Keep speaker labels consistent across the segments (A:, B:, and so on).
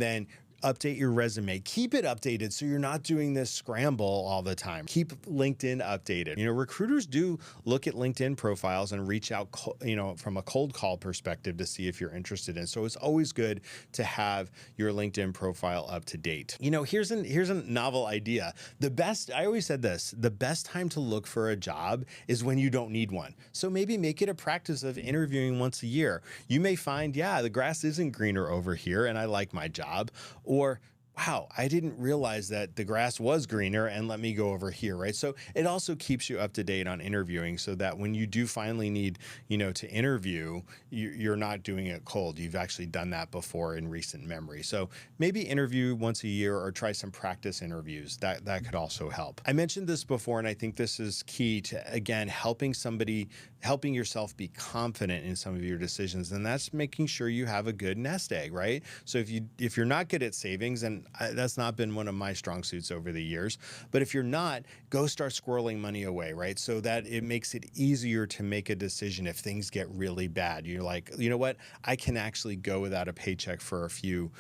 A: Then update your resume. Keep it updated so you're not doing this scramble all the time. Keep LinkedIn updated. Recruiters do look at LinkedIn profiles and reach out, from a cold call perspective to see if you're interested in. So it's always good to have your LinkedIn profile up to date. Here's a novel idea. I always said this, the best time to look for a job is when you don't need one. So maybe make it a practice of interviewing once a year. You may find, the grass isn't greener over here and I like my job. Or, wow, I didn't realize that the grass was greener and let me go over here, right? So it also keeps you up to date on interviewing so that when you do finally need, to interview, you're not doing it cold. You've actually done that before in recent memory. So maybe interview once a year or try some practice interviews. That could also help. I mentioned this before, and I think this is key to, again, helping yourself be confident in some of your decisions. And that's making sure you have a good nest egg, right? So if you're not good at savings, and that's not been one of my strong suits over the years, but if you're not, go start squirreling money away, right? So that it makes it easier to make a decision if things get really bad. You're like, you know what? I can actually go without a paycheck for a few,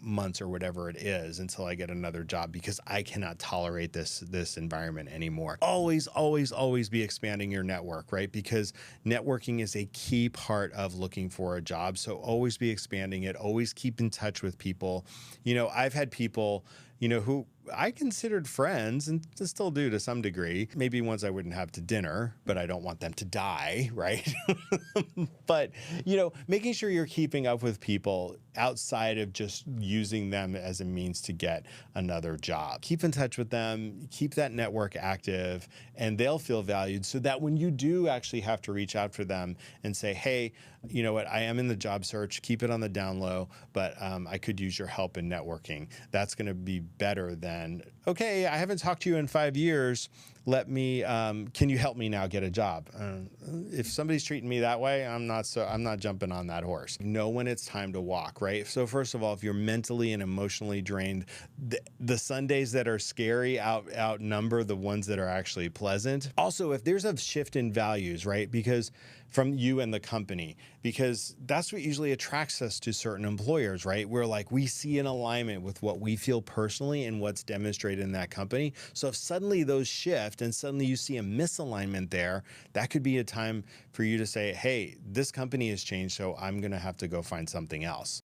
A: months or whatever it is until I get another job because I cannot tolerate this environment anymore. Always, always, always be expanding your network, right? Because networking is a key part of looking for a job. So always be expanding it. Always keep in touch with people. I've had people, who I considered friends and still do to some degree, maybe ones I wouldn't have to dinner, but I don't want them to die, right? But, making sure you're keeping up with people outside of just using them as a means to get another job. Keep in touch with them, keep that network active, and they'll feel valued so that when you do actually have to reach out for them and say, hey, you know what, I am in the job search, keep it on the down low, but I could use your help in networking. That's going to be better than, okay, I haven't talked to you in 5 years. Can you help me now get a job? If somebody's treating me that way, I'm not jumping on that horse. Know when it's time to walk, right? So first of all, if you're mentally and emotionally drained, the Sundays that are scary outnumber the ones that are actually pleasant. Also, if there's a shift in values, right? Because from you and the company, because that's what usually attracts us to certain employers, right? We're like, we see an alignment with what we feel personally and what's demonstrated in that company. So if suddenly those shift and suddenly you see a misalignment there, that could be a time for you to say, hey, this company has changed, so I'm going to have to go find something else.